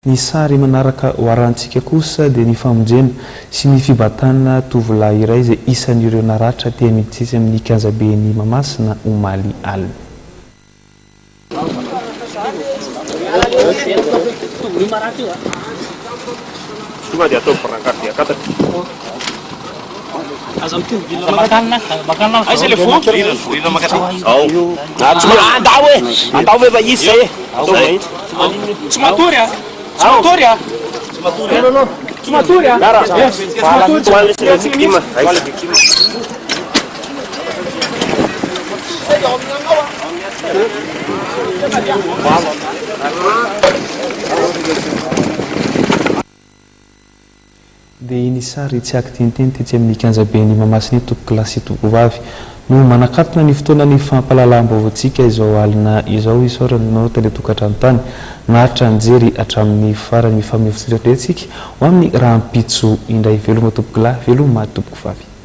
Ny sary manaraka hoarantsika kosa dia ny famonjena sy ny fibatana tovolahy iray izay isan'ireo naratra tia miditsy amin'ny kianjabeny Mahamasina omaly alina. Dia iny sary tsy akitinteny tetsy amin'ny kianjabeny Mahamasina toko-kilasy tovovavy no manakatona ny fotoanany fampahalalam-baovontsika izao alina izao isaoranao tele-tokantrano tany naritra nijery hatramin'ny farany mifamefotsitra tsika ho amin'ny rahampitso indray veloma tompokolahy veloma tompoko vavy.